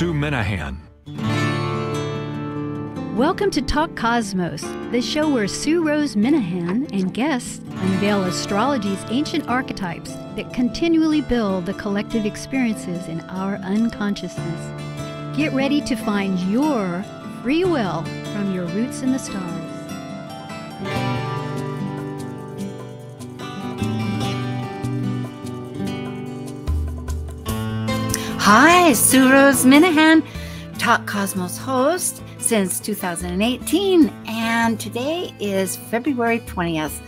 Sue Minahan. Welcome to Talk Cosmos, the show where Sue Rose Minahan and guests unveil astrology's ancient archetypes that continually build the collective experiences in our unconsciousness. Get ready to find your free will from your roots in the stars. Hi, Sue Rose Minahan, Talk Cosmos host since 2018, and today is February 20th,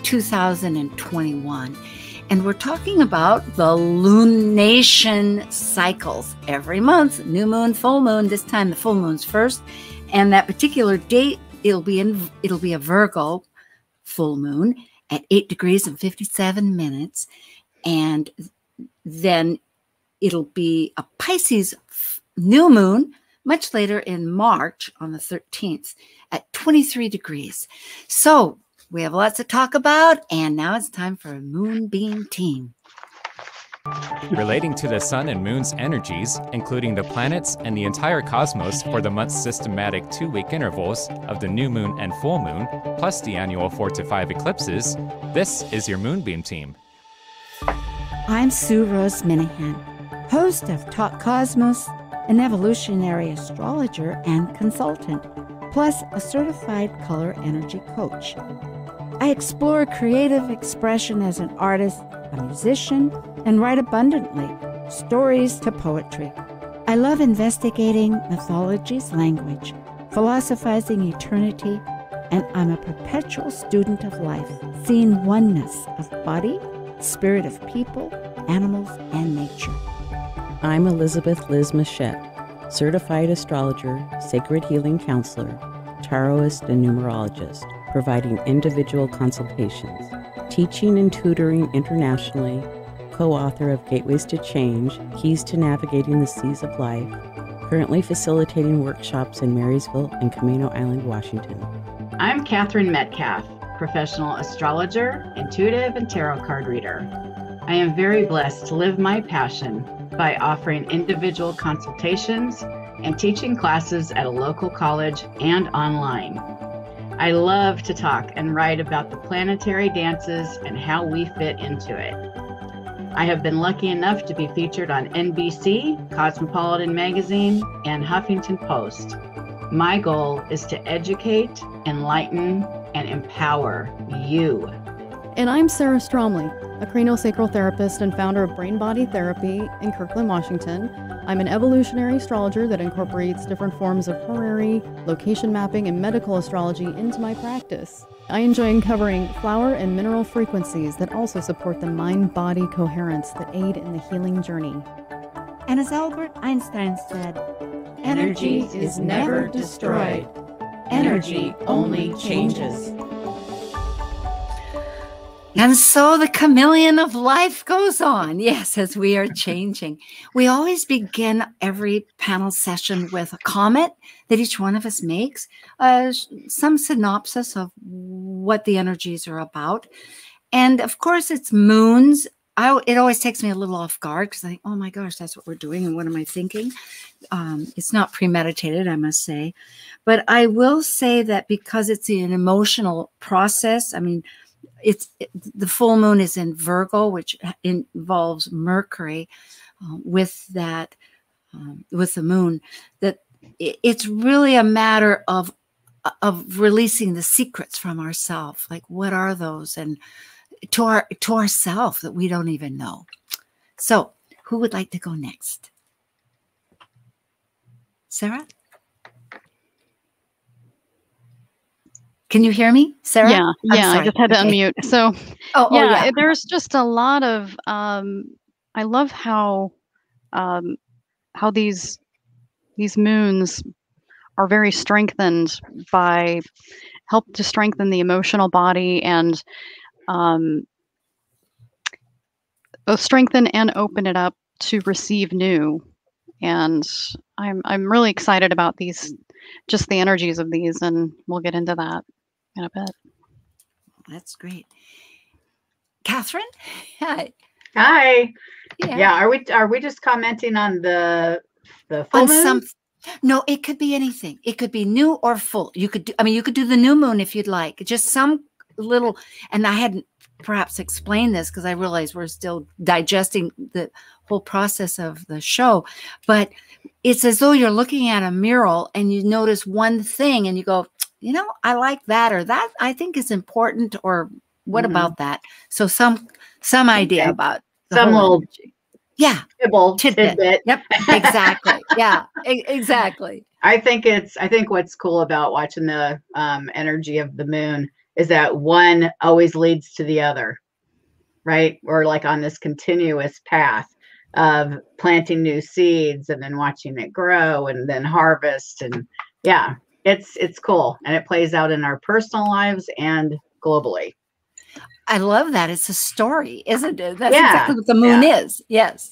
2021, and we're talking about the lunation cycles. Every month, new moon, full moon. This time the full moon's first, and that particular date it'll be a Virgo full moon at 8 degrees and 57 minutes, and then it'll be a Pisces new moon much later in March on the 13th at 23 degrees. So we have lots to talk about, and now it's time for a Moonbeam Team. Relating to the sun and moon's energies, including the planets and the entire cosmos for the month's systematic 2-week intervals of the new moon and full moon, plus the annual 4 to 5 eclipses, this is your Moonbeam Team. I'm Sue Rose Minahan, host of Talk Cosmos, an evolutionary astrologer and consultant, plus a certified color energy coach. I explore creative expression as an artist, a musician, and write abundantly, stories to poetry. I love investigating mythology's language, philosophizing eternity, and I'm a perpetual student of life, seeing oneness of body, spirit of people, animals, and nature. I'm Elizabeth Liz Machette, certified astrologer, sacred healing counselor, tarotist, and numerologist, providing individual consultations, teaching and tutoring internationally, co-author of Gateways to Change, Keys to Navigating the Seas of Life, currently facilitating workshops in Marysville and Camino Island, Washington. I'm Katherine Metcalf, professional astrologer, intuitive, and tarot card reader. I am very blessed to live my passion by offering individual consultations and teaching classes at a local college and online. I love to talk and write about the planetary dances and how we fit into it. I have been lucky enough to be featured on NBC, Cosmopolitan Magazine, and Huffington Post. My goal is to educate, enlighten, and empower you. And I'm Sarah Stromley, a craniosacral therapist and founder of Brain Body Therapy in Kirkland, Washington. I'm an evolutionary astrologer that incorporates different forms of horary, location mapping, and medical astrology into my practice. I enjoy uncovering flower and mineral frequencies that also support the mind-body coherence that aid in the healing journey. And as Albert Einstein said, energy is never destroyed. Energy only changes. And so the chameleon of life goes on, yes, as we are changing. We always begin every panel session with a comment that each one of us makes, some synopsis of what the energies are about. And of course, it's moons. It always takes me a little off guard because I think, oh my gosh, that's what we're doing. And what am I thinking? It's not premeditated, I must say. But I will say that because it's an emotional process, I mean, the full moon is in Virgo, which involves Mercury with the moon, that it's really a matter of releasing the secrets from ourselves. Like, what are those? And to ourselves that we don't even know. So who would like to go next? Sarah? Can you hear me, Sarah? Yeah, I just had to unmute. So, there's just a lot of. I love how these moons are very strengthened by help to strengthen the emotional body and strengthen and open it up to receive new. And I'm really excited about these, just the energies of these, and we'll get into that in a bit. That's great. Katherine? Hi. Hi. Yeah. Yeah. Are we just commenting on the the full moon? No, it could be anything. It could be new or full. You could do, I mean, you could do the new moon if you'd like. Just some little, and I hadn't perhaps explained this because I realized we're still digesting the whole process of the show, but it's as though you're looking at a mural and you notice one thing and you go, you know, I like that, or that I think is important, or what about that? So some idea about the some whole little energy. Yeah. Tidbit. Yep. Exactly. Yeah. Exactly. I think what's cool about watching the energy of the moon is that one always leads to the other, right? We're like on this continuous path of planting new seeds and then watching it grow and then harvest. And yeah, it's cool. And it plays out in our personal lives and globally. I love that. It's a story, isn't it? That's exactly what the moon is. Yes.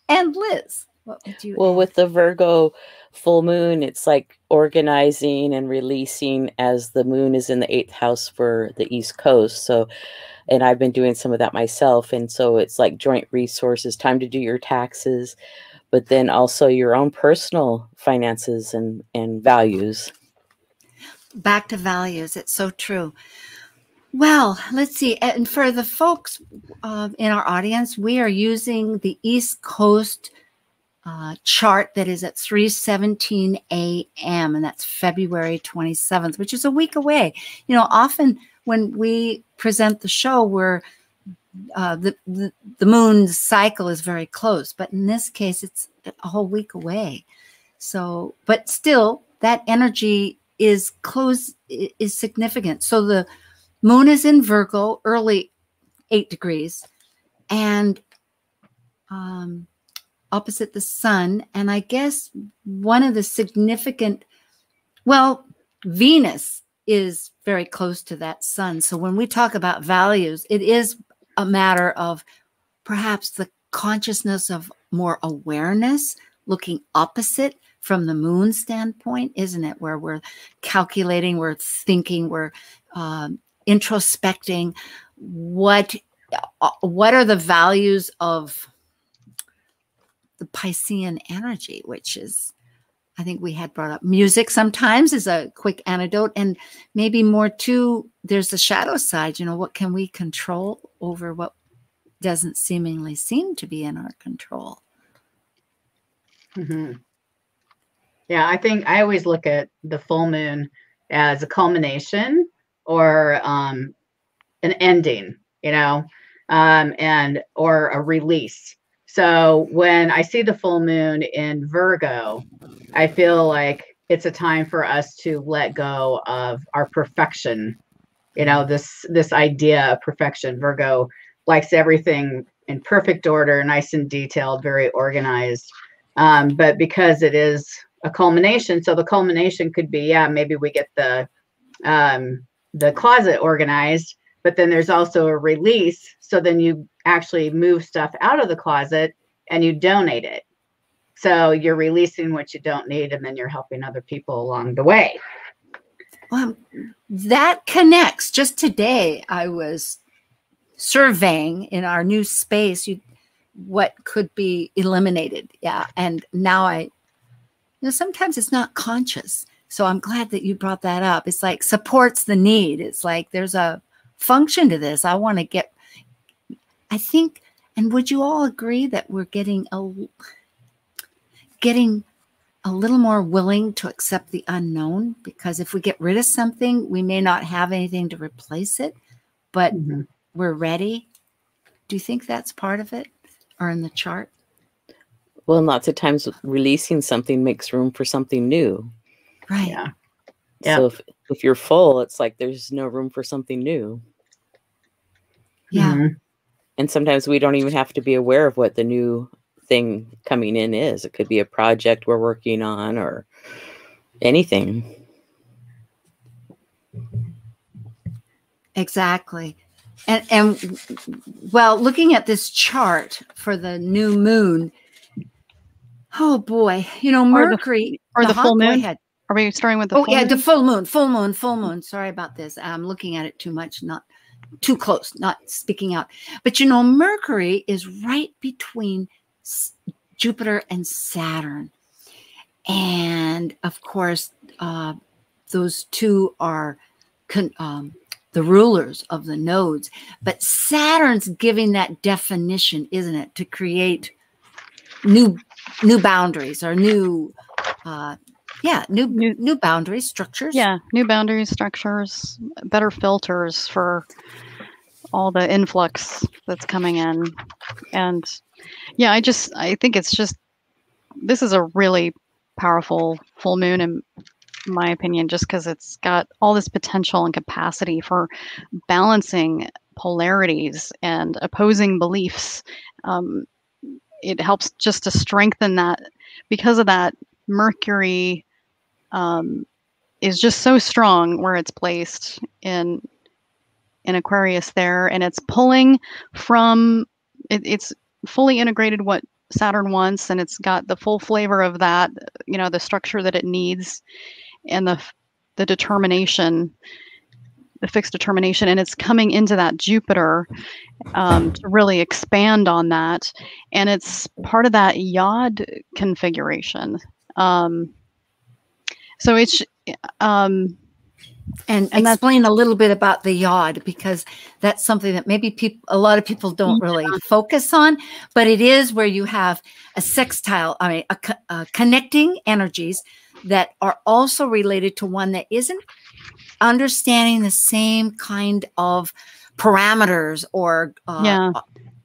And Liz, what would you add? With the Virgo full moon, it's like organizing and releasing, as the moon is in the 8th house for the East Coast. So, and I've been doing some of that myself. And so it's like joint resources, time to do your taxes, but then also your own personal finances and values. Back to values. It's so true. Well, let's see. And for the folks in our audience, we are using the East Coast chart that is at 3:17 a.m. and that's February 27th, which is a week away. You know, often when we present the show, we're the moon's cycle is very close, but in this case, it's a whole week away. So, but still, that energy is close, is significant. So the moon is in Virgo, early 8 degrees, and opposite the sun. And I guess one of the significant, well, Venus is very close to that sun. So when we talk about values, it is a matter of perhaps the consciousness of more awareness, looking opposite from the moon standpoint, isn't it? Where we're calculating, we're thinking, we're introspecting. What are the values of the Piscean energy, which is, I think we had brought up music sometimes is a quick antidote, and maybe more too, there's the shadow side, you know, what can we control over what doesn't seemingly seem to be in our control? Mm-hmm. Yeah, I think I always look at the full moon as a culmination or an ending, you know, or a release. So when I see the full moon in Virgo, I feel like it's a time for us to let go of our perfection. You know, this idea of perfection. Virgo likes everything in perfect order, nice and detailed, very organized. But because it is a culmination, so the culmination could be, yeah, maybe we get the closet organized, but then there's also a release. So then you actually move stuff out of the closet and you donate it. So you're releasing what you don't need, and then you're helping other people along the way. Well, that connects. Just today, I was surveying in our new space what could be eliminated. Yeah. And now sometimes it's not conscious. So I'm glad that you brought that up. It's like supports the need. It's like there's a function to this. I want to I think, and would you all agree that we're getting a little more willing to accept the unknown? Because if we get rid of something, we may not have anything to replace it, but we're ready. Do you think that's part of it, or in the chart? Well, lots of times releasing something makes room for something new. Right. Yeah. So if you're full, it's like there's no room for something new. Yeah. Mm-hmm. And sometimes we don't even have to be aware of what the new thing coming in is. It could be a project we're working on or anything. Exactly. And well, looking at this chart for the new moon, oh boy, you know, Mercury or the full moon. Go ahead. Are we starting with the full moon? The full moon. Sorry about this. I'm looking at it too much, not too close, not speaking out. But you know, Mercury is right between Jupiter and Saturn. And of course, those two are the rulers of the nodes. But Saturn's giving that definition, isn't it, to create new boundaries or new boundaries, structures. Yeah, new boundaries, structures, better filters for all the influx that's coming in. And yeah, I think it's just, this is a really powerful full moon in my opinion, just because it's got all this potential and capacity for balancing polarities and opposing beliefs. It helps just to strengthen that, because of that Mercury is just so strong where it's placed in Aquarius there, and it's pulling from it's fully integrated what Saturn wants, and it's got the full flavor of that, you know, the structure that it needs, and the determination, the fixed determination, and it's coming into that Jupiter to really expand on that, and it's part of that Yod configuration. So it's and explain a little bit about the Yod, because that's something that maybe a lot of people don't really focus on, but it is where you have a sextile, I mean, connecting energies that are also related to one that isn't understanding the same kind of parameters or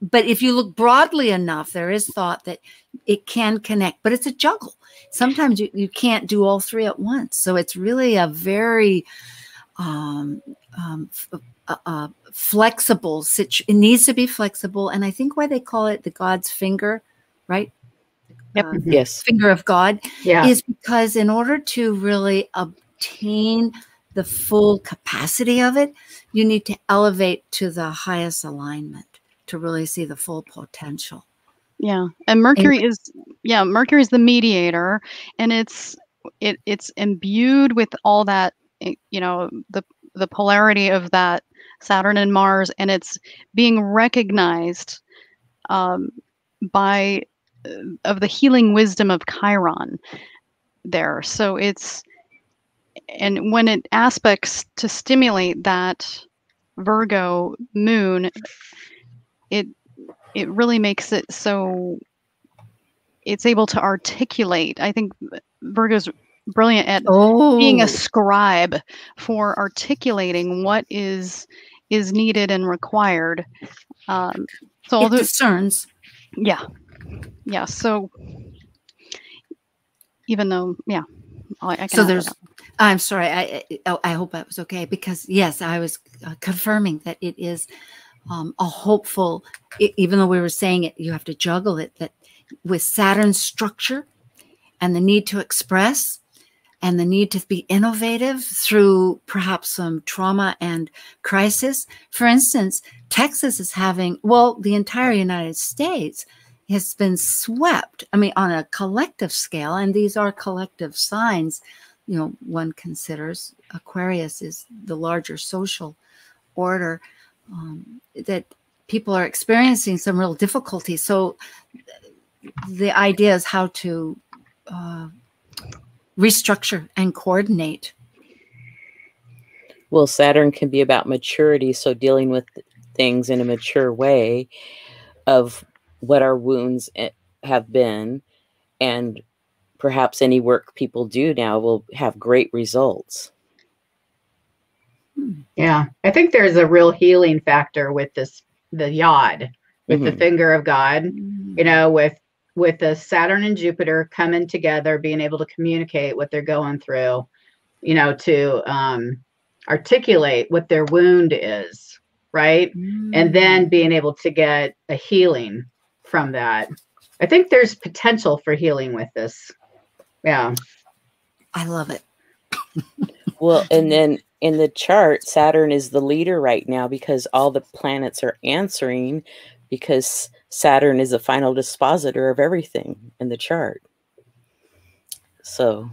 but if you look broadly enough, there is thought that it can connect, but it's a juggle. Sometimes you can't do all three at once. So it's really a very flexible situation. It needs to be flexible. And I think why they call it the God's finger, right? Yep. Yes. Finger of God, Yeah. is because in order to really obtain the full capacity of it, you need to elevate to the highest alignment to really see the full potential. Yeah, and Mercury is the mediator, and it's imbued with all that, you know, the polarity of that Saturn and Mars, and it's being recognized by of the healing wisdom of Chiron there. So it's, and when it aspects to stimulate that Virgo moon, it really makes it so it's able to articulate. I think Virgo's brilliant at being a scribe for articulating what is needed and required. So it discerns. Yeah. So even though, I can. So there's. I'm sorry. I hope that was okay, because yes, I was confirming that it is a hopeful. Even though we were saying it, you have to juggle it. That with Saturn's structure and the need to express and the need to be innovative through perhaps some trauma and crisis. For instance, Texas is having, well, the entire United States has been swept, I mean, on a collective scale, and these are collective signs. You know, one considers Aquarius is the larger social order, that people are experiencing some real difficulty. So the idea is how to restructure and coordinate. Well, Saturn can be about maturity, so dealing with things in a mature way of what our wounds have been, and perhaps any work people do now will have great results. Yeah, I think there's a real healing factor with the Yod, with the finger of God, you know, with the Saturn and Jupiter coming together, being able to communicate what they're going through, you know, to articulate what their wound is, right? And then being able to get a healing from that. I think there's potential for healing with this. Yeah. I love it. Well, and then in the chart, Saturn is the leader right now because all the planets are answering, because Saturn is the final dispositor of everything in the chart. So,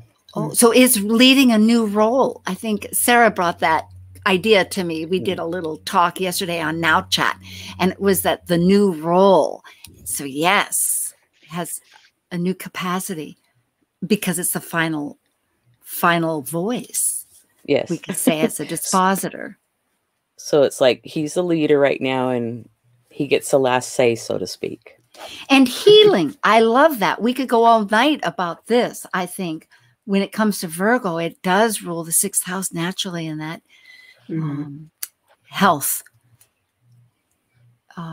so it's leading a new role. I think Sarah brought that idea to me. We did a little talk yesterday on Now Chat, and it was that the new role. So yes, it has a new capacity because it's the final voice. Yes. We could say as a dispositor. So it's like he's the leader right now, and he gets the last say, so to speak. And healing. I love that. We could go all night about this. I think when it comes to Virgo, it does rule the 6th house naturally in that health.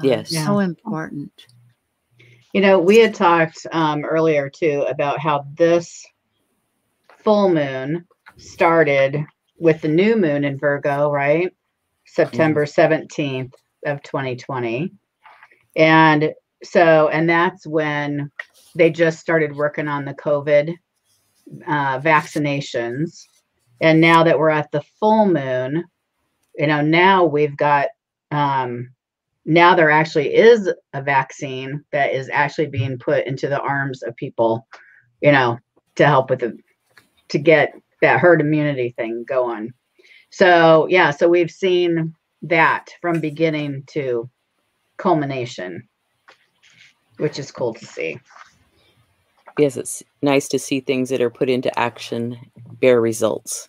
Yes. So important. You know, we had talked earlier too about how this full moon started with the new moon in Virgo, right? September 17th of 2020. And that's when they just started working on the COVID vaccinations. And now that we're at the full moon, you know, now we've got, now there actually is a vaccine that is actually being put into the arms of people, you know, to help with to get that herd immunity thing going. So, yeah, so we've seen that from beginning to culmination, which is cool to see. Yes, it's nice to see things that are put into action bear results.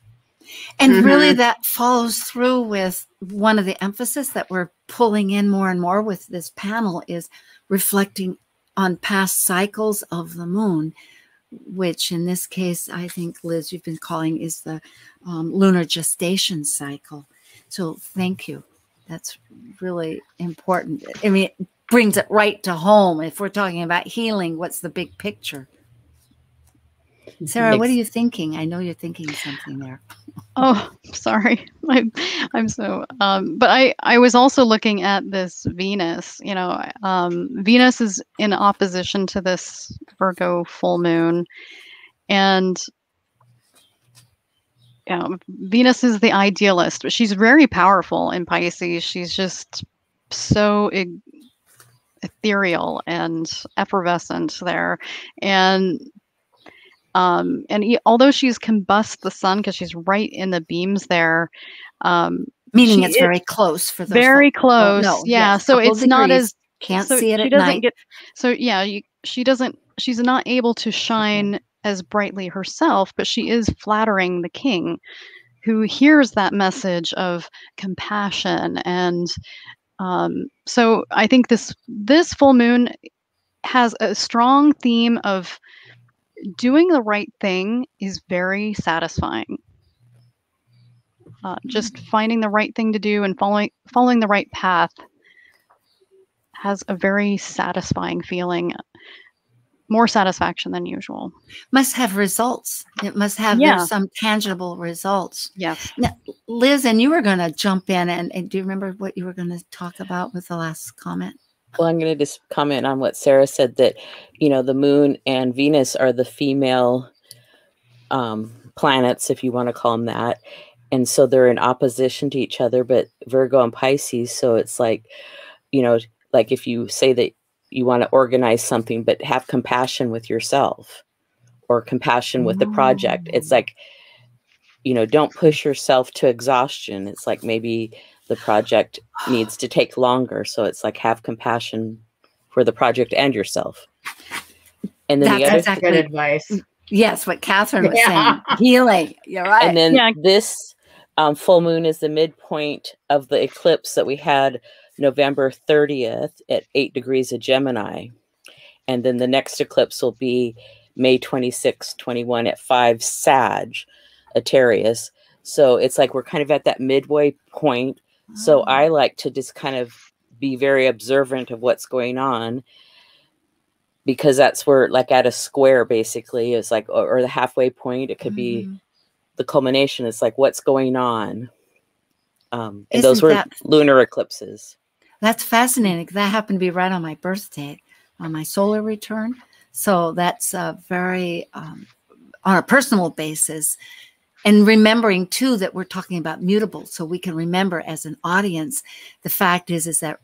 And really that follows through with one of the emphasis that we're pulling in more and more with this panel is reflecting on past cycles of the moon, which in this case, I think, Liz, you've been calling is the lunar gestation cycle. So thank you. That's really important. I mean, it brings it right to home. If we're talking about healing, what's the big picture? Sarah, what are you thinking? I know you're thinking something there. Oh, sorry. I'm so, but I was also looking at this Venus, you know, Venus is in opposition to this Virgo full moon. And, you know, Venus is the idealist, but she's very powerful in Pisces. She's just so ethereal and effervescent there. And although she's combust the sun because she's right in the beams there, meaning it's very close for those very folks. close. Well, no, yeah, yes, so it's not as can't so see it she at doesn't night. get so yeah. She's not able to shine as brightly herself, but she is flattering the king, who hears that message of compassion. And so I think this full moon has a strong theme of doing the right thing is very satisfying. Just finding the right thing to do and following the right path has a very satisfying feeling, more satisfaction than usual. Must have results. It must have there's some tangible results. Yes. Now, Liz, and you were going to jump in and do you remember what you were going to talk about with the last comment? Well, I'm going to just comment on what Sarah said, that, you know, the moon and Venus are the female planets, if you want to call them that. And so they're in opposition to each other, but Virgo and Pisces. So it's like, you know, like if you say that you want to organize something, but have compassion with yourself or compassion with the project. It's like, you know, don't push yourself to exhaustion. It's like maybe the project needs to take longer. So it's like have compassion for the project and yourself. And then that's good advice. Yes, what Katherine was saying. Healing. You're right. And then this full moon is the midpoint of the eclipse that we had November 30th at 8 degrees of Gemini. And then the next eclipse will be May 26, 21 at 5 Sag, Aquarius. So it's like we're kind of at that midway point. So I like to just kind of be very observant of what's going on, because that's where, like at a square, basically, is like, or the halfway point, it could be the culmination. It's like, what's going on? And those were lunar eclipses. That's fascinating. That happened to be right on my birthday, on my solar return. So that's very, on a personal basis. And remembering, too, that we're talking about mutable, so we can remember as an audience, the fact is that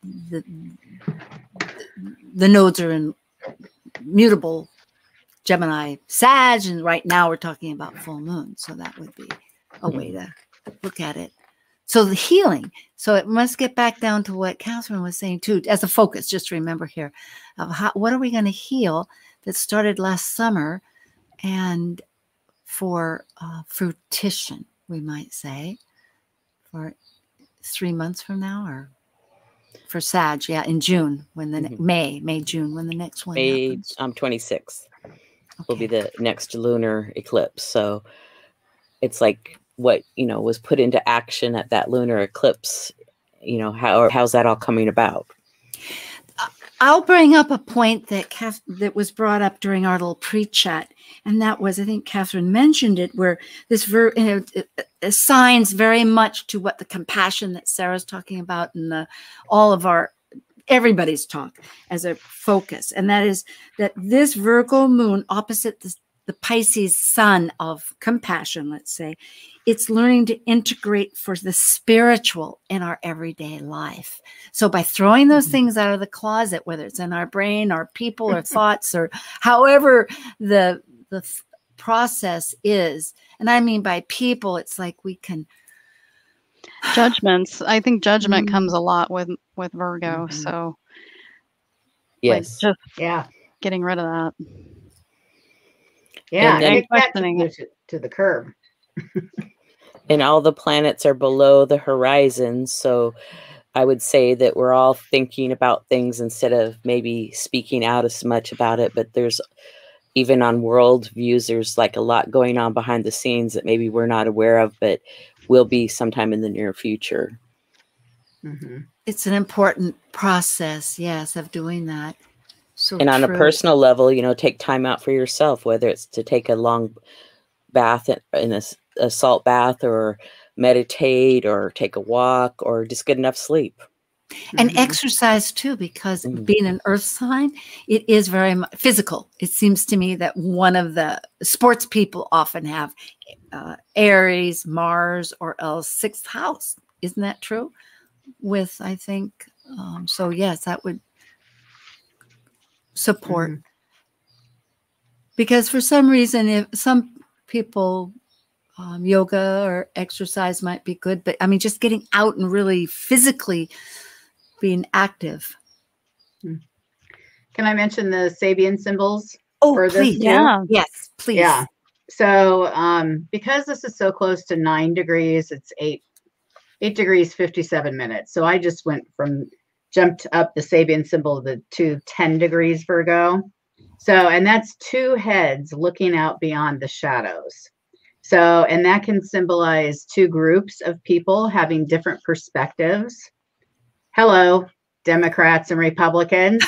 the nodes are in mutable, Gemini, Sag, and right now we're talking about full moon. So that would be a way to look at it. So the healing. So it must get back down to what Katherine was saying, too, as a focus. Just remember here, of what are we going to heal that started last summer, and for fruition, we might say, for 3 months from now, or for Sag, yeah, in June, when the June, when the next one happens. 26th will be the next lunar eclipse. So it's like what, was put into action at that lunar eclipse, how's that all coming about? I'll bring up a point that was brought up during our little pre-chat, and that was, I think Katherine mentioned it, where this assigns very much to what the compassion that Sarah's talking about, and everybody's talk as a focus, and that is that this Virgo moon opposite the Pisces sun of compassion, let's say, it's learning to integrate for the spiritual in our everyday life. So by throwing those things out of the closet, whether it's in our brain, our people, or thoughts, or however the process is, and I mean by people, it's like we can judgments. I think judgment comes a lot with Virgo. So yes, like getting rid of that. Yeah, and questioning it to the curb. And all the planets are below the horizon, so I would say that we're all thinking about things instead of maybe speaking out as much about it. But there's, even on world views, there's like a lot going on behind the scenes that maybe we're not aware of, but will be sometime in the near future. It's an important process, yes, of doing that. So and on a personal level, take time out for yourself, whether it's to take a long bath in a salt bath, or meditate, or take a walk, or just get enough sleep. And exercise too, because being an earth sign, it is very physical. It seems to me that one of the sports people often have Aries, Mars, or else 6th house. Isn't that true? With, I think, so yes, that would support. Because for some reason, if some people, yoga or exercise might be good, but I mean, just getting out and really physically being active. Can I mention the Sabian symbols? Oh, for please. This yeah. Yes, please. Yeah. So because this is so close to 9 degrees, it's 8 degrees, 57 minutes. So I just jumped up the Sabian symbol to 10 degrees Virgo. So, and that's 2 heads looking out beyond the shadows. So, and that can symbolize 2 groups of people having different perspectives. Hello, Democrats and Republicans.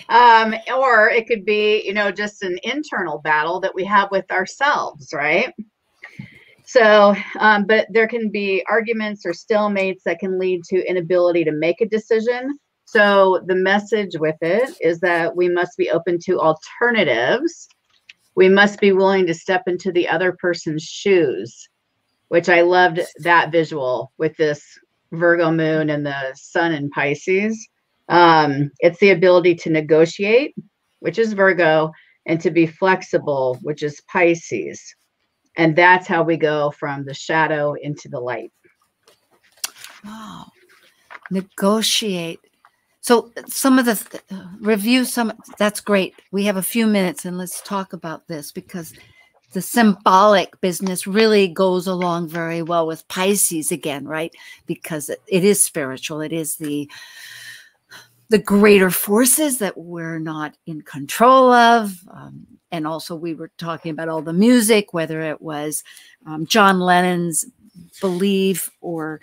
Or it could be, just an internal battle that we have with ourselves, right? So, but there can be arguments or stalemates that can lead to inability to make a decision. So the message with it is that we must be open to alternatives. We must be willing to step into the other person's shoes, which I loved that visual with this Virgo moon and the sun in Pisces. It's the ability to negotiate, which is Virgo, and to be flexible, which is Pisces. And that's how we go from the shadow into the light. Wow. Negotiate. So some of the review, that's great. We have a few minutes and let's talk about this, because the symbolic business really goes along very well with Pisces again, right? Because it is spiritual. It is the greater forces that we're not in control of. And also we were talking about all the music, whether it was John Lennon's Believe or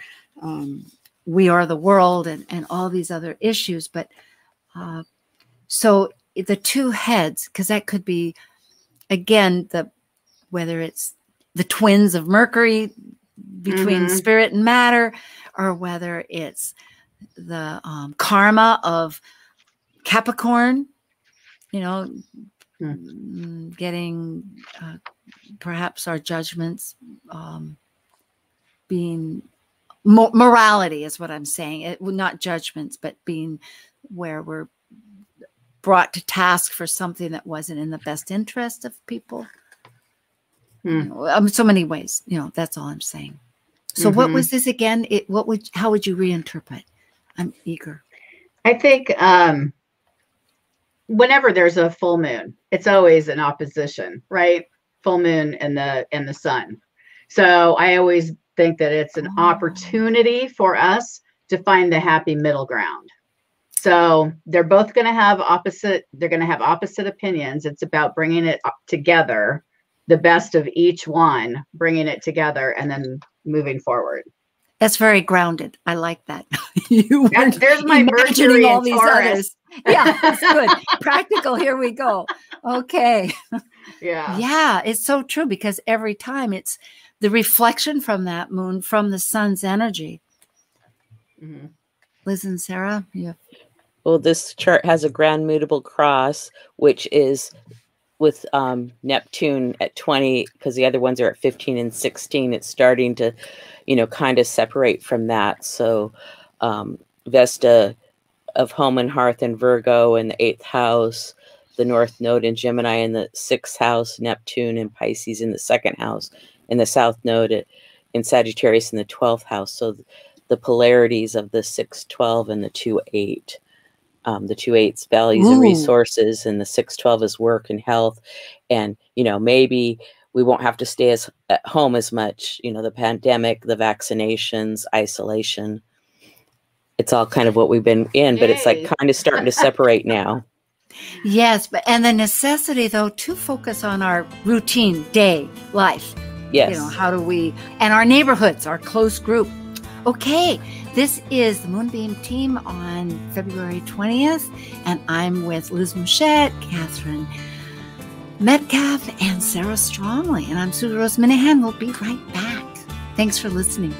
We Are the World and all these other issues. But so the 2 heads, because that could be, again, whether it's the twins of Mercury between spirit and matter, or whether it's the karma of Capricorn, getting perhaps our judgments being morality is what I'm saying. Not judgments, but being where we're brought to task for something that wasn't in the best interest of people. So many ways, that's all I'm saying. So what was this again? How would you reinterpret? I'm eager. I think whenever there's a full moon, it's always an opposition, right? Full moon and the sun. So I always think that it's an opportunity for us to find the happy middle ground. So they're both going to have opposite opinions. It's about bringing it together, the best of each one, bringing it together and then moving forward. That's very grounded. I like that. There's my Mercury all and these Taurus. others. Yeah, that's good. Practical. Here we go. Okay. Yeah. Yeah, it's so true because every time it's the reflection from that moon, from the sun's energy. Mm-hmm. Liz and Sarah, yeah. Well, this chart has a grand mutable cross, which is with Neptune at 20, because the other ones are at 15 and 16. It's starting to, kind of separate from that. So Vesta of home and hearth in Virgo in the 8th house, the North Node in Gemini in the 6th house, Neptune and Pisces in the 2nd house, and the South Node in Sagittarius in the 12th house. So the polarities of the 6-12 and the 2-8. The 2-8's values and resources, and the 6-12 is work and health. And, maybe we won't have to stay at home as much, the pandemic, the vaccinations, isolation. It's all kind of what we've been in, but it's like kind of starting to separate now. Yes, and the necessity, though, to focus on our routine day life. Yes. How do we, and our neighborhoods, our close group. Okay, this is the Moonbeam Team on February 20th, and I'm with Liz Mouchette, Katherine Metcalf, and Sarah Stromley, and I'm Sue Rose Minahan. We'll be right back. Thanks for listening.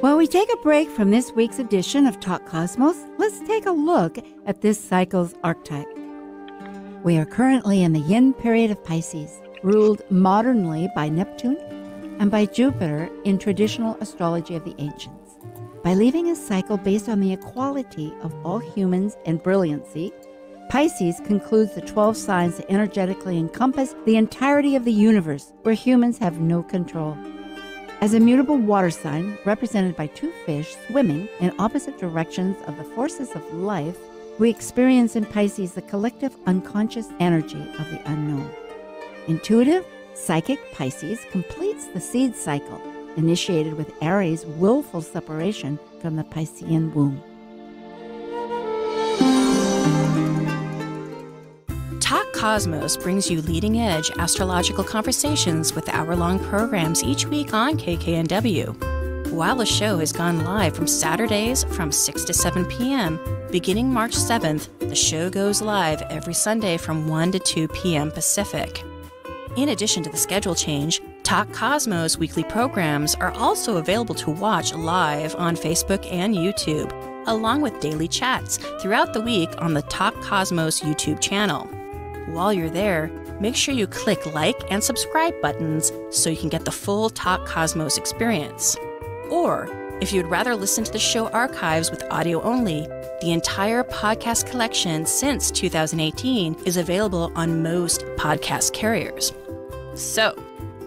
While we take a break from this week's edition of Talk Cosmos, let's take a look at this cycle's archetype. We are currently in the yin period of Pisces, ruled modernly by Neptune and by Jupiter in traditional astrology of the ancients. By leaving a cycle based on the equality of all humans and brilliancy, Pisces concludes the 12 signs that energetically encompass the entirety of the universe, where humans have no control. As a mutable water sign represented by two fish swimming in opposite directions of the forces of life, we experience in Pisces the collective unconscious energy of the unknown. Intuitive, psychic Pisces completes the seed cycle, initiated with Aries' willful separation from the Piscean womb. Talk Cosmos brings you leading-edge astrological conversations with hour-long programs each week on KKNW. While the show has gone live from Saturdays from 6 to 7 p.m., beginning March 7th, the show goes live every Sunday from 1 to 2 p.m. Pacific. In addition to the schedule change, Talk Cosmos weekly programs are also available to watch live on Facebook and YouTube, along with daily chats throughout the week on the Talk Cosmos YouTube channel. While you're there, make sure you click like and subscribe buttons so you can get the full Talk Cosmos experience. Or, if you'd rather listen to the show archives with audio only, the entire podcast collection since 2018 is available on most podcast carriers. So,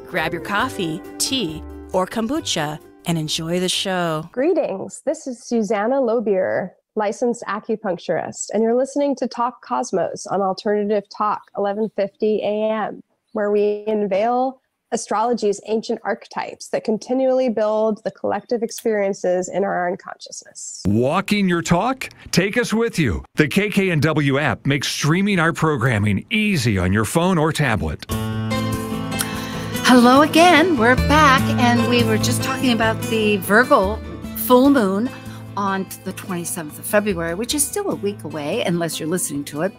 grab your coffee, tea, or kombucha and enjoy the show. Greetings. This is Susanna Lobier, licensed acupuncturist, and you're listening to Talk Cosmos on Alternative Talk, 1150 a.m., where we unveil astrology's ancient archetypes that continually build the collective experiences in our unconsciousness. Walking your talk? Take us with you. The KKNW app makes streaming our programming easy on your phone or tablet. Hello again. We're back, and we were just talking about the Virgo full moon on the 27th of February, which is still a week away, unless you're listening to it,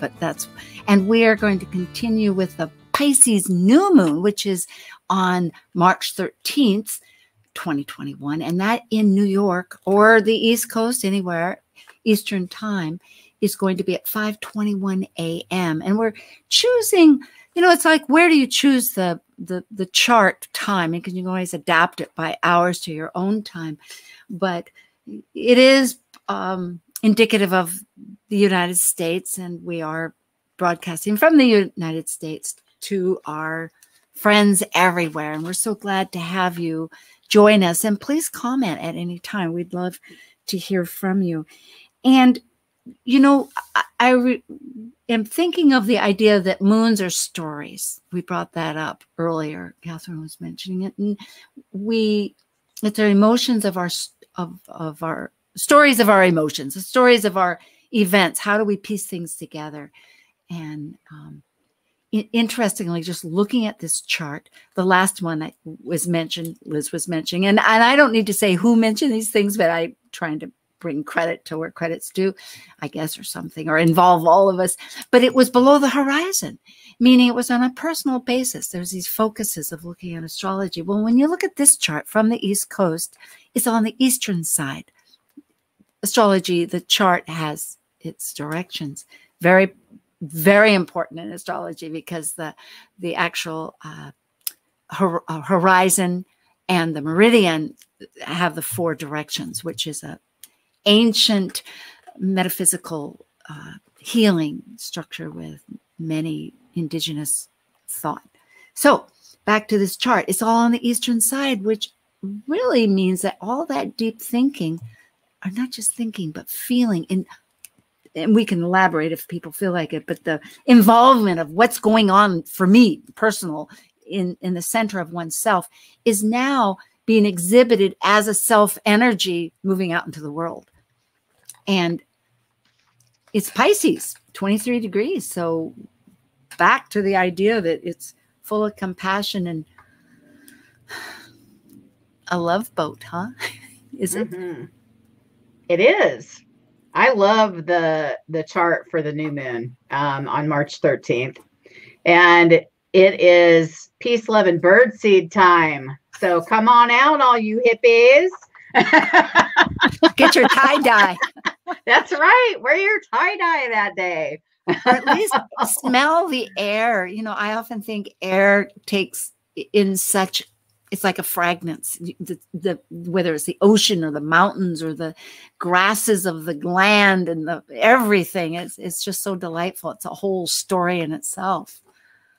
and we are going to continue with the Pisces New Moon, which is on March 13th, 2021, and that in New York or the East Coast, anywhere, Eastern Time, is going to be at 5:21 a.m. And we're choosing, it's like, where do you choose the chart time? Because you can always adapt it by hours to your own time, but it is indicative of the United States, and we are broadcasting from the United States to our friends everywhere. And we're so glad to have you join us. And please comment at any time. We'd love to hear from you. And, you know, I am thinking of the idea that moons are stories. We brought that up earlier. Katherine was mentioning it. And it's our emotions of our stories of our emotions, the stories of our events. How do we piece things together? And interestingly, just looking at this chart, the last one that was mentioned, Liz was mentioning, and I don't need to say who mentioned these things, but I'm trying to bring credit to where credit's due, I guess, or something, or involve all of us. But it was below the horizon, meaning it was on a personal basis. There's these focuses of looking at astrology. Well, when you look at this chart from the East Coast, it's on the eastern side. Astrology, the chart has its directions. Very, very important in astrology, because the actual horizon and the meridian have the 4 directions, which is a ancient metaphysical healing structure with many indigenous thought. So back to this chart, it's all on the eastern side, which really means that all that deep thinking are not just thinking, but feeling. And we can elaborate if people feel like it, but the involvement of what's going on for me, personal, in the center of oneself, is now being exhibited as a self energy moving out into the world. And it's Pisces, 23 degrees. So back to the idea that it's full of compassion and a love boat, huh? Is it? Mm-hmm. It is. I love the chart for the new moon on March 13th. And it is peace, love, and birdseed time. So come on out, all you hippies. Get your tie-dye. That's right. Wear your tie-dye that day. Or at least smell the air. You know, I often think air takes in such, it's like a fragrance. Whether it's the ocean or the mountains or the grasses of the land and everything, it's just so delightful. It's a whole story in itself.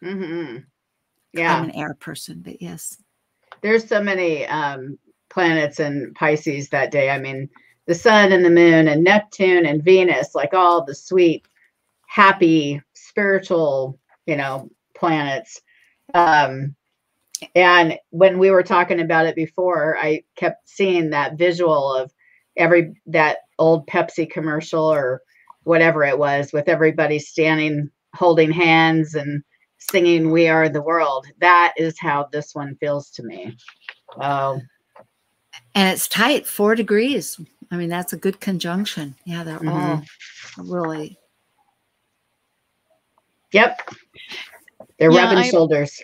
Mm-hmm. Yeah, I'm an air person, but yes, there's so many planets in Pisces that day. I mean, the sun and the moon and Neptune and Venus, like all the sweet, happy, spiritual, planets. And when we were talking about it before, I kept seeing that visual of that old Pepsi commercial or whatever it was, with everybody standing, holding hands and singing "We Are the World." That is how this one feels to me. Oh, and it's tight, 4 degrees. I mean, that's a good conjunction. Yeah, they're all really. Yep. They're rubbing shoulders.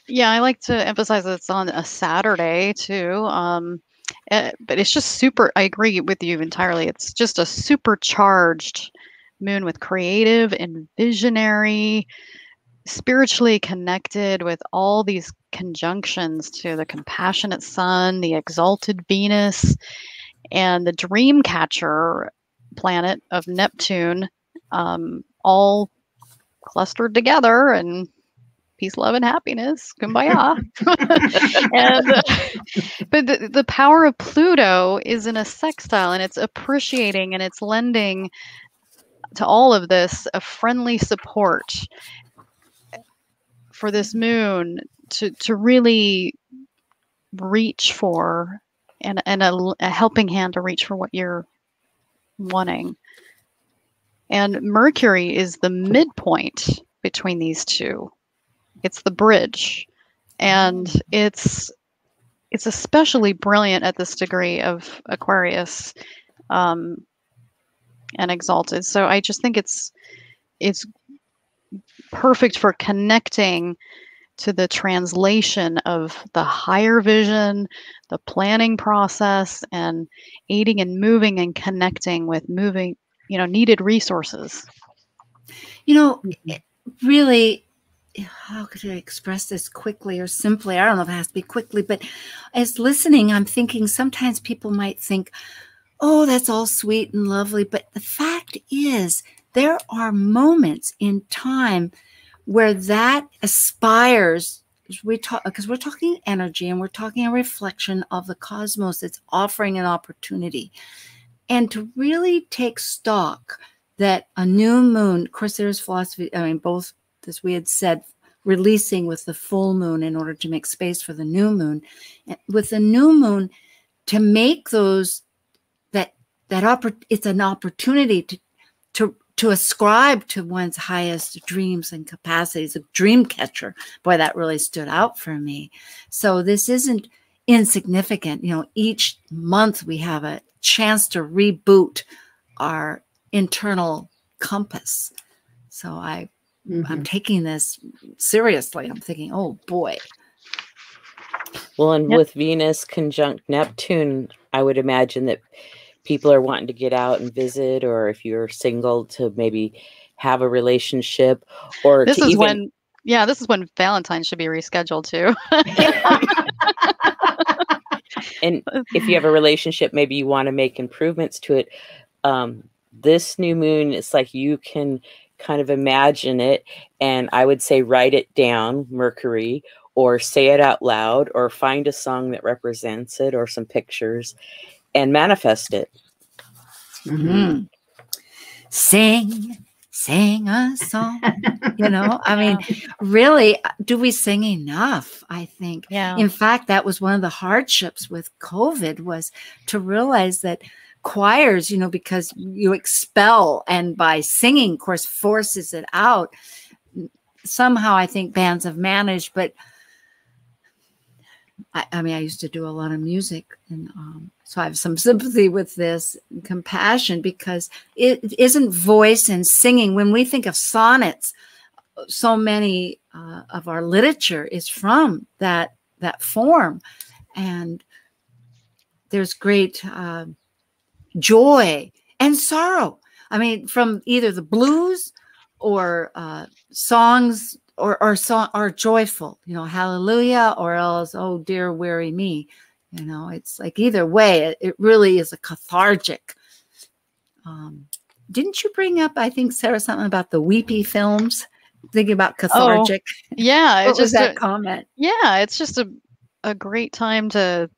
Yeah, I like to emphasize that it's on a Saturday too. But it's just super, I agree with you entirely. It's just a supercharged moon with creative and visionary, spiritually connected, with all these conjunctions to the compassionate sun, the exalted Venus, and the dream catcher planet of Neptune, all clustered together, and peace, love, and happiness. Kumbaya. But the power of Pluto is in a sextile, and it's appreciating and it's lending to all of this a friendly support for this moon to really reach for, and a helping hand to reach for what you're wanting. And Mercury is the midpoint between these two. It's the bridge, and it's especially brilliant at this degree of Aquarius and exalted. So I just think it's perfect for connecting to the translation of the higher vision, the planning process, and aiding and moving and connecting with needed resources. Really, how could I express this quickly or simply? I don't know if it has to be quickly, but as listening, I'm thinking sometimes people might think, oh, that's all sweet and lovely. But the fact is, there are moments in time where that aspires. We talk because we're talking energy and we're talking a reflection of the cosmos that's offering an opportunity, and to really take stock that a new moon, of course, there's philosophy. I mean, both, as we had said, releasing with the full moon in order to make space for the new moon, with the new moon to make those it's an opportunity to ascribe to one's highest dreams and capacities. A dream catcher, boy, that really stood out for me. So this isn't insignificant. You know, each month we have a chance to reboot our internal compass. So I'm taking this seriously. I'm thinking, oh boy. Well, and with Venus conjunct Neptune, I would imagine that people are wanting to get out and visit, or if you're single, to maybe have a relationship, or this to is even... this is when Valentine's should be rescheduled too. And if you have a relationship, maybe you want to make improvements to it. This new moon, it's like you can kind of imagine it, and I would say write it down, Mercury, or say it out loud, or find a song that represents it, or some pictures, and manifest it. Mm-hmm. Sing a song. You know, I mean, really, do we sing enough? I think. Yeah. In fact, that was one of the hardships with COVID, was to realize that choirs, you know, because you expel, and by singing, of course, forces it out. Somehow I think bands have managed, but I mean, I used to do a lot of music, and so I have some sympathy with this and compassion, because it isn't voice and singing. When we think of sonnets, so many of our literature is from that form, and there's great joy and sorrow. I mean, from either the blues or songs. Or joyful, you know, hallelujah, or else, oh dear, weary me. You know, it's like either way, it really is a cathartic. Didn't you bring up, I think, Sarah, something about the weepy films? Thinking about cathartic. Oh, yeah. What was that comment? Yeah, it's just a great time to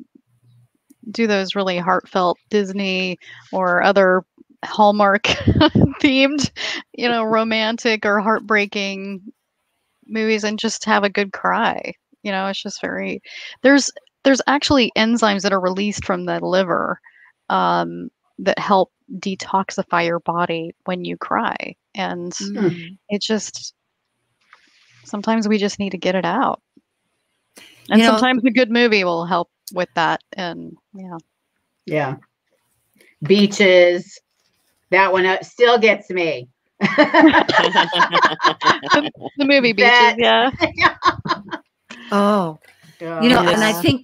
do those really heartfelt Disney or other Hallmark themed, you know, romantic or heartbreaking movies, and just have a good cry. You know, it's just very, there's actually enzymes that are released from the liver that help detoxify your body when you cry. And it just, sometimes we just need to get it out. And sometimes a good movie will help with that. And yeah. Beaches, that one still gets me. the movie Beaches, yeah. Oh, you know, and I think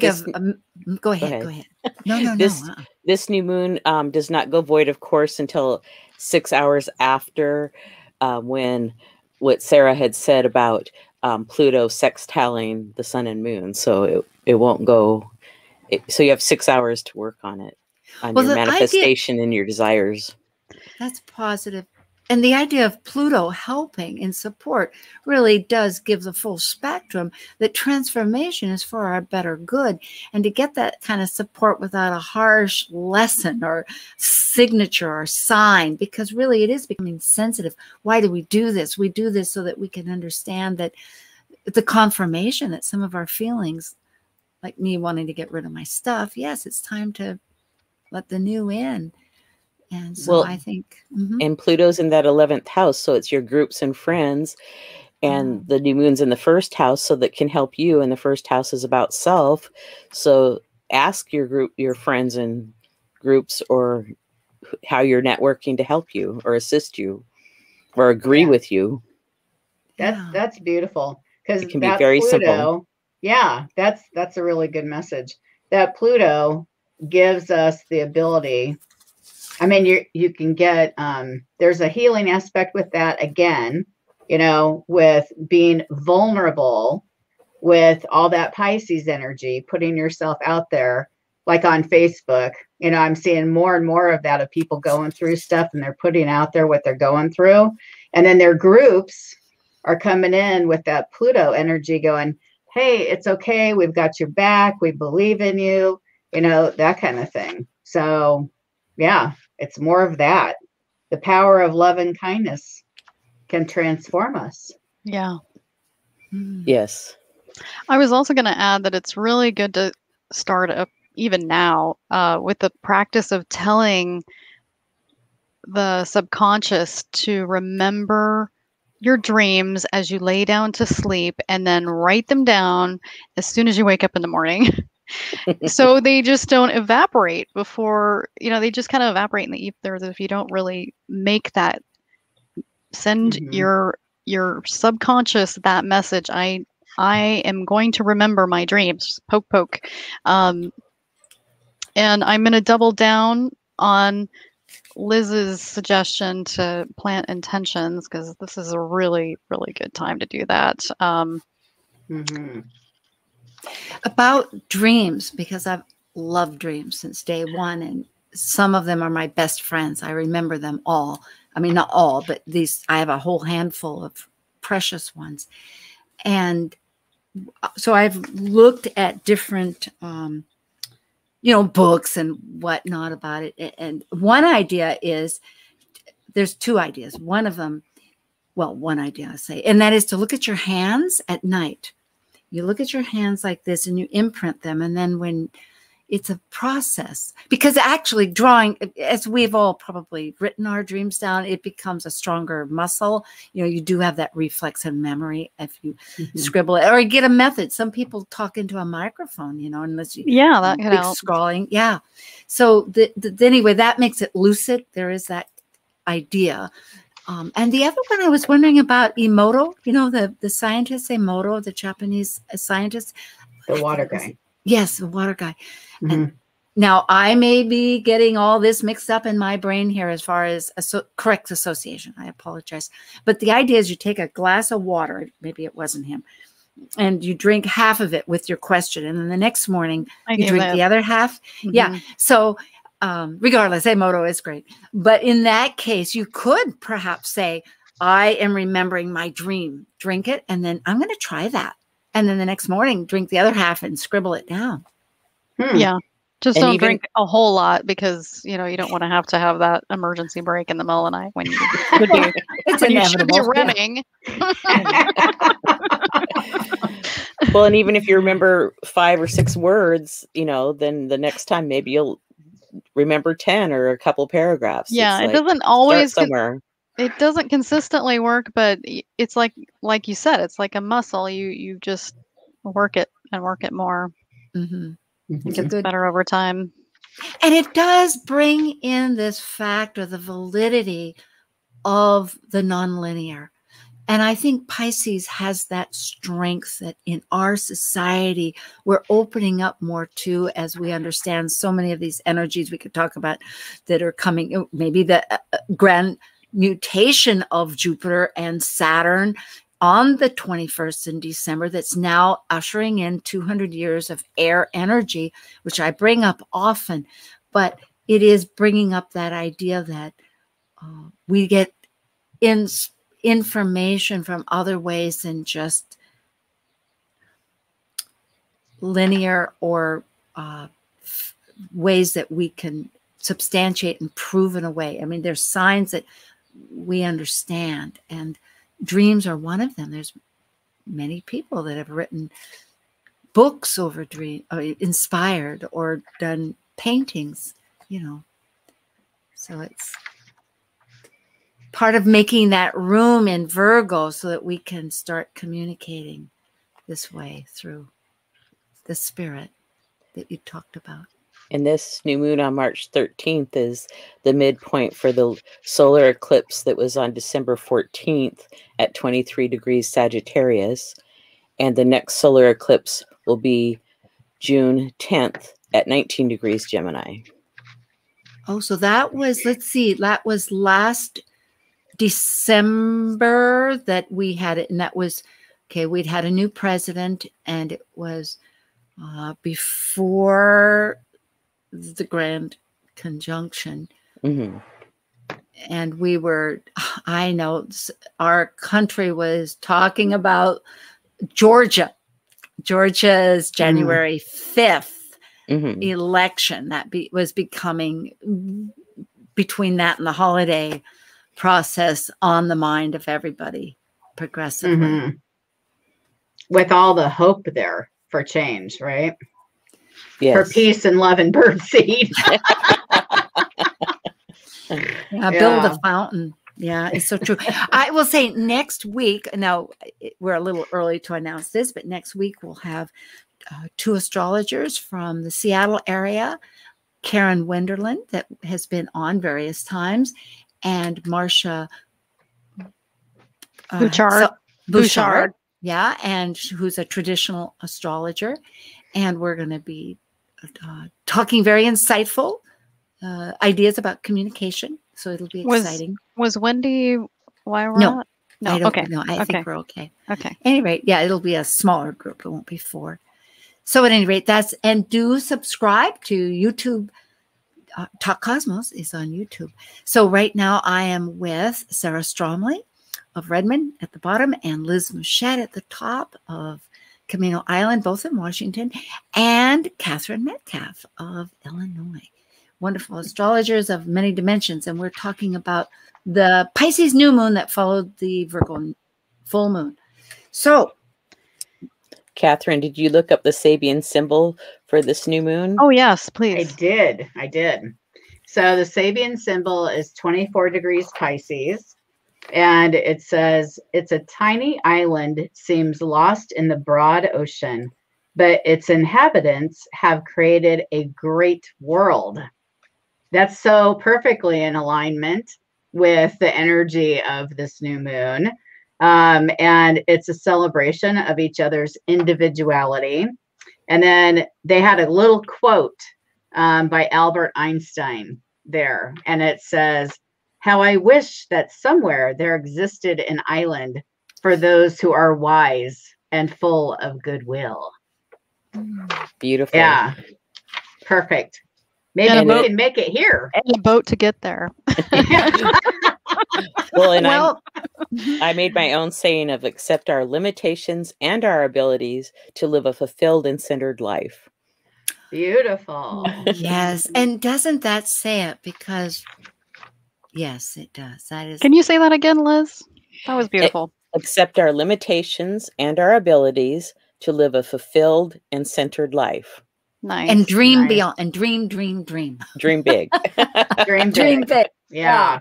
this, go ahead. No. This new moon does not go void, of course, until 6 hours after when what Sarah had said about Pluto sextiling the sun and moon. So it won't go. So you have 6 hours to work on it, on your manifestation and your desires. That's positive. And the idea of Pluto helping in support really does give the full spectrum that transformation is for our better good. And to get that kind of support without a harsh lesson or signature or sign, because really it is becoming sensitive. Why do we do this? We do this so that we can understand that the confirmation that some of our feelings, like me wanting to get rid of my stuff, yes, it's time to let the new in. And so I think, and Pluto's in that 11th house, so it's your groups and friends, and the new moon's in the first house, so that can help you. And the first house is about self. So ask your group, your friends and groups, or how you're networking to help you or assist you or agree with you. That's beautiful, because it can be very simple. Yeah, that's a really good message. That Pluto gives us the ability. I mean, you can get, there's a healing aspect with that, again, you know, with being vulnerable with all that Pisces energy, putting yourself out there. like on Facebook, you know, I'm seeing more and more of that, of people going through stuff and they're putting out there what they're going through. And then their groups are coming in with that Pluto energy going, hey, it's okay. We've got your back. We believe in you, you know, that kind of thing. So yeah, it's more of that. The power of love and kindness can transform us. Yeah. Yes. I was also going to add that it's really good to start up even now with the practice of telling the subconscious to remember your dreams as you lay down to sleep, and then write them down as soon as you wake up in the morning. So they just don't evaporate before, you know, they just kind of evaporate in the ether if you don't really make that, send your subconscious that message. I am going to remember my dreams. Poke, poke. And I'm going to double down on Liz's suggestion to plant intentions, because this is a really, really good time to do that. About dreams, because I've loved dreams since day one, and some of them are my best friends. I remember them all. I mean, not all, but these, I have a whole handful of precious ones. And so I've looked at different you know, books and whatnot about it. And one idea is, there's two ideas. One of them, well, one idea I say, and that is to look at your hands at night. You look at your hands like this and you imprint them. And then when it's a process, because actually drawing, as we've all probably written our dreams down, it becomes a stronger muscle. You know, you do have that reflex and memory if you scribble it, or get a method. Some people talk into a microphone, you know, unless you, that can help. Scrawling. Yeah. So anyway, that makes it lucid. There is that idea. And the other one I was wondering about, Emoto, you know, the scientist, Emoto, the Japanese scientist. The water guy. Yes, the water guy. And now I may be getting all this mixed up in my brain here as far as correct association. I apologize. But the idea is you take a glass of water, maybe it wasn't him, and you drink half of it with your question. And then the next morning you drink the other half. Yeah. So regardless, Emoto is great. But in that case, you could perhaps say, I am remembering my dream. Drink it. And then I'm going to try that. And then the next morning, drink the other half and scribble it down. Yeah. Just don't drink a whole lot, because, you know, you don't want to have that emergency break in the middle of the night when you should be, it's when inevitable. You should be rimming. Well, and even if you remember 5 or 6 words, you know, then the next time maybe you'll remember 10 or a couple paragraphs. Yeah, it's it doesn't always somewhere. It doesn't consistently work, but it's like you said, it's like a muscle. You just work it and work it more. It gets better over time. And it does bring in this factor, the validity of the nonlinear. And I think Pisces has that strength that in our society, we're opening up more to, as we understand so many of these energies we could talk about that are coming, maybe the grand mutation of Jupiter and Saturn on the 21st in December, that's now ushering in 200 years of air energy, which I bring up often, but it is bringing up that idea that we get information from other ways than just linear or ways that we can substantiate and prove in a way. I mean, there's signs that we understand, and dreams are one of them. There's many people that have written books over dream, inspired, or done paintings, you know. So it's part of making that room in Virgo so that we can start communicating this way through the spirit that you talked about. And this new moon on March 13th is the midpoint for the solar eclipse that was on December 14th at 23 degrees Sagittarius. And the next solar eclipse will be June 10th at 19 degrees Gemini. Oh, so that was, let's see, that was last December that we had it. And that was, okay, we'd had a new president, and it was before the grand conjunction. Mm-hmm. And we were, I know our country was talking about Georgia's January 5th election that was becoming, between that and the holiday process, on the mind of everybody progressively. With all the hope there for change, right? Yes. For peace and love and birdseed. Build a fountain. Yeah, it's so true. I will say next week, now we're a little early to announce this, but next week we'll have 2 astrologers from the Seattle area, Karen Wenderland, that has been on various times, and Marcia Bouchard. Yeah, and who's a traditional astrologer. And we're going to be talking very insightful ideas about communication. So it'll be exciting. Was Wendy Wyra? No, no. I don't Okay. know. I think we're okay. Okay. At any rate, yeah, it'll be a smaller group. It won't be 4. So at any rate, and do subscribe to YouTube. Talk Cosmos is on YouTube. So right now I am with Sarah Stromley of Redmond at the bottom and Liz Machette at the top of Camino Island, both in Washington, and Katherine Metcalf of Illinois. Wonderful astrologers of many dimensions. And we're talking about the Pisces New Moon that followed the Virgo Full Moon. So, Katherine, did you look up the Sabian symbol for this new moon? Oh, yes, please. I did. So the Sabian symbol is 24 degrees Pisces. And it says, it's a tiny island, seems lost in the broad ocean, but its inhabitants have created a great world. That's so perfectly in alignment with the energy of this new moon. And it's a celebration of each other's individuality. And then they had a little quote by Albert Einstein there. And it says, "How I wish that somewhere there existed an island for those who are wise and full of goodwill." Beautiful. Yeah. Perfect. Maybe we can make it here. And a boat to get there. Well, I made my own saying of accept our limitations and our abilities to live a fulfilled and centered life. Beautiful. Yes. And doesn't that say it? Because, yes, it does. That is. Can you say that again, Liz? That was beautiful. Accept our limitations and our abilities to live a fulfilled and centered life. Nice. And dream beyond, and dream. Dream big. Dream big. Dream big. Yeah.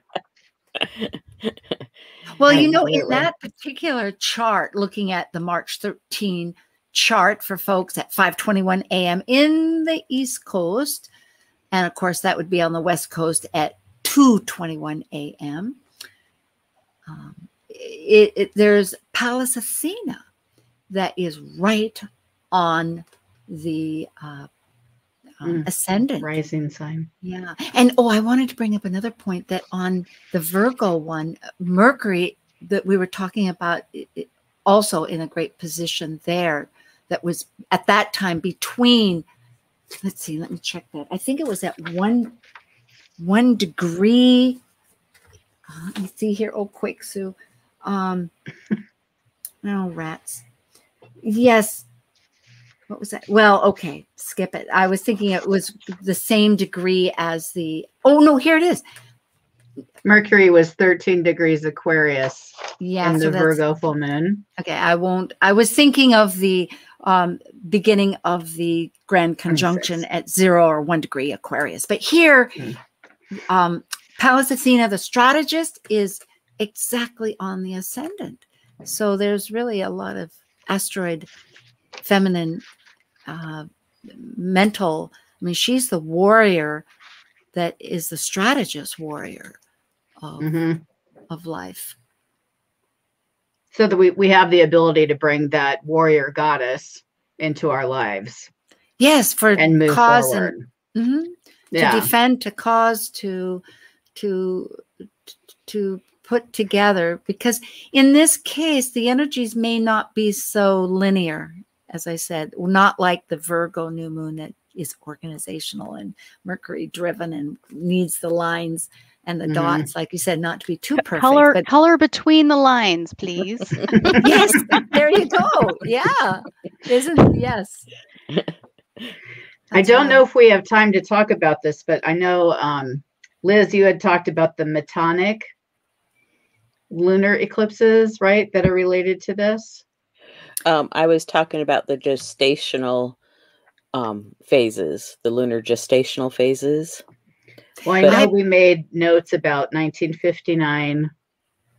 Well, you know, in that particular chart, looking at the March 13 chart for folks at 5:21 a.m. in the East Coast, and of course that would be on the West Coast at 2:21 a.m. There's Pallas Athena that is right on the ascendant rising sign. Yeah. And I wanted to bring up another point, that on the Virgo one, Mercury, that we were talking about, also in a great position there, that was at that time between, let's see, let me check that. I think it was at one degree. Let me see here. Oh, quick, Sue. Oh, rats. Yes. What was that? Well, okay, skip it. I was thinking it was the same degree as the, oh no, here it is. Mercury was 13 degrees Aquarius in the so Virgo full moon. Okay, I was thinking of the beginning of the grand conjunction at 0 or 1 degree Aquarius. But here, Pallas Athena, the strategist, is exactly on the ascendant. So there's really a lot of asteroid feminine mental. I mean, she's the warrior that is the strategist warrior of life. So that we have the ability to bring that warrior goddess into our lives. Yes, and move cause forward. And to defend, to cause, to put together, because in this case the energies may not be so linear, as I said, not like the Virgo new moon that is organizational and Mercury driven and needs the lines and the dots, like you said, not to be too perfect. Color between the lines, please. Yes, there you go. Yeah. Yes. I don't know if we have time to talk about this, but I know, Liz, you had talked about the metonic lunar eclipses, right, that are related to this? I was talking about the gestational phases, the lunar gestational phases. Well, I know we made notes about 1959,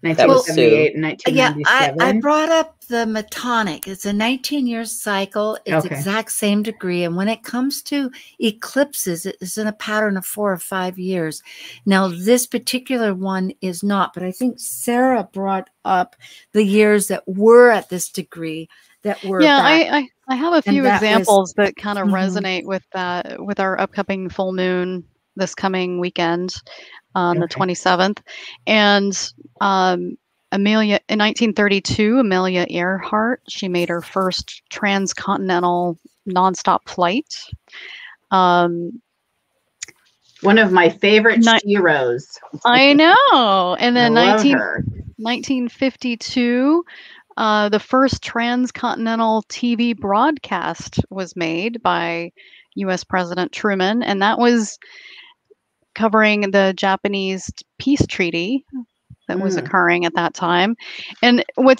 1978, and 1997. Yeah, I brought up the metonic. It's a 19-year cycle. It's exact same degree. And when it comes to eclipses, it's in a pattern of 4 or 5 years. Now, this particular one is not, but I think Sarah brought up the years that were at this degree that were back. I have a few examples that kind of resonate with that, with our upcoming full moon this coming weekend on the 27th. And Amelia, in 1932, Amelia Earhart, she made her first transcontinental nonstop flight. One of my favorite heroes. I know. And then 1952, the first transcontinental TV broadcast was made by U.S. President Truman, and that was covering the Japanese peace treaty that was occurring at that time. And what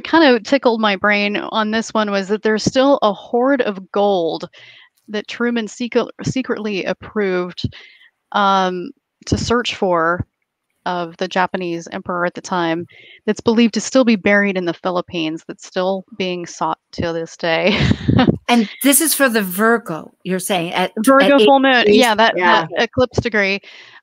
kind of tickled my brain on this one was that there's still a hoard of gold that Truman secretly approved to search for of the Japanese emperor at the time, that's believed to still be buried in the Philippines, that's still being sought to this day. And this is for the Virgo, you're saying? Virgo full moon. Yeah, that eclipse degree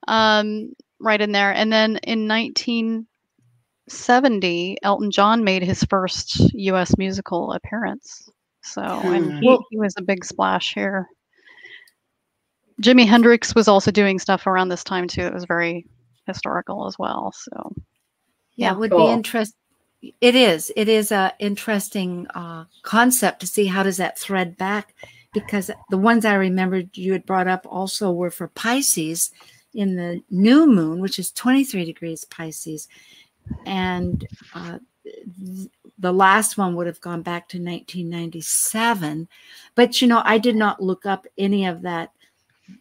right in there. And then in 1970, Elton John made his first U.S. musical appearance. So, and he was a big splash here. Jimi Hendrix was also doing stuff around this time too. It was very historical as well. So it would be interesting. It is a interesting concept to see how does that thread back, because the ones I remembered you had brought up also were for Pisces in the new moon, which is 23 degrees Pisces, and the last one would have gone back to 1997. But I did not look up any of that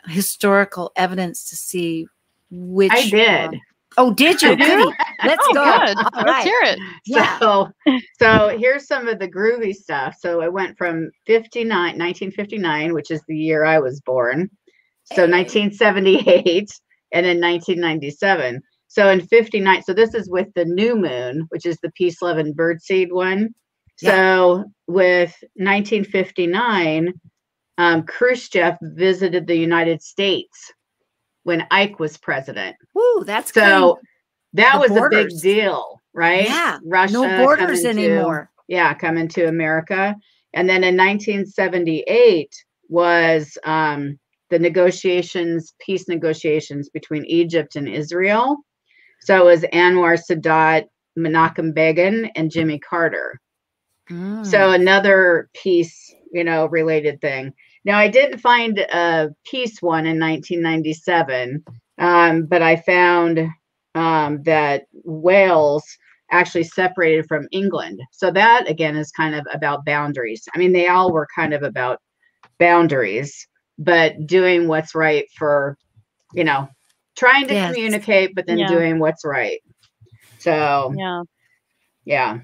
historical evidence to see which. I did. Oh, did you? Goody. Let's go. Good. Let's hear it. Yeah. So here's some of the groovy stuff. So I went from 1959, which is the year I was born. So 1978 and then 1997. So in 59, so this is with the new moon, which is the Peace, Love, and Birdseed one. Yeah. So with 1959, Khrushchev visited the United States when Ike was president. Ooh, that's so that was a big deal, right? Yeah, Russia, no borders anymore. Coming to America. And then in 1978 was the peace negotiations between Egypt and Israel. So it was Anwar Sadat, Menachem Begin, and Jimmy Carter. So another peace, related thing. Now, I didn't find a peace one in 1997, but I found that Wales actually separated from England. So that, again, is kind of about boundaries. I mean, they all were kind of about boundaries, but doing what's right for, trying to communicate, but then doing what's right. So, yeah.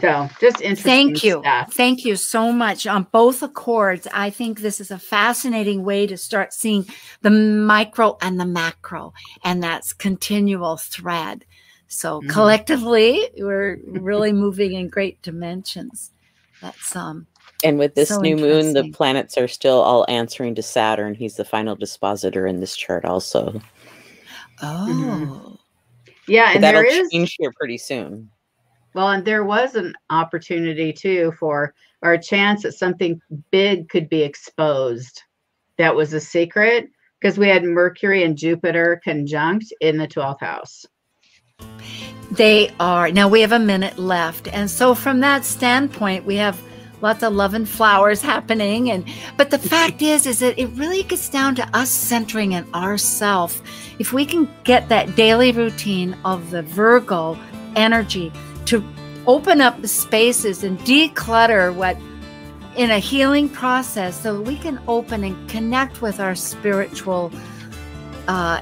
So just interesting stuff. Thank you so much on both accords. I think this is a fascinating way to start seeing the micro and the macro, and that's continual thread. So collectively, we're really moving in great dimensions. That's and with this new moon, the planets are still all answering to Saturn. He's the final dispositor in this chart also. Oh. Yeah, and that'll change here pretty soon. Well, and there was an opportunity too or a chance that something big could be exposed. That was a secret because we had Mercury and Jupiter conjunct in the 12th house. They are. Now we have a minute left. And so from that standpoint, we have lots of love and flowers happening. But the fact is that it really gets down to us centering in ourself. If we can get that daily routine of the Virgo energy to open up the spaces and declutter what in a healing process, so we can open and connect with our spiritual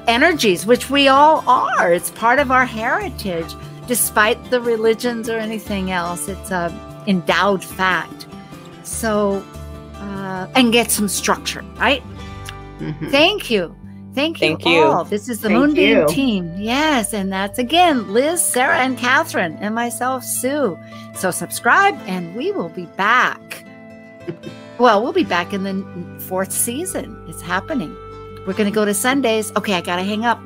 energies, which we all are. It's part of our heritage, despite the religions or anything else. It's a endowed fact. So, and get some structure, right? Mm-hmm. Thank you. Thank you all. This is the Moonbeam Team. Yes, and that's again Liz, Sarah, and Katherine, and myself, Sue. So subscribe, and we will be back. Well, we'll be back in the 4th season. It's happening. We're going to go to Sundays. Okay, I got to hang up.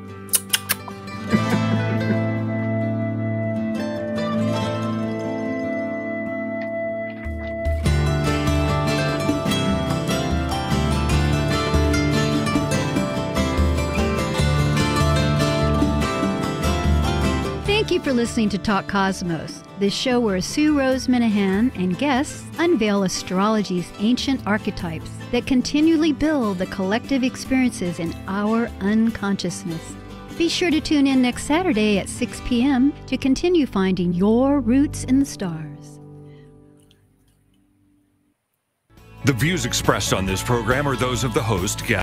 Thank you for listening to Talk Cosmos, the show where Sue Rose Minahan and guests unveil astrology's ancient archetypes that continually build the collective experiences in our unconsciousness. Be sure to tune in next Saturday at 6 p.m. to continue finding your roots in the stars. The views expressed on this program are those of the host,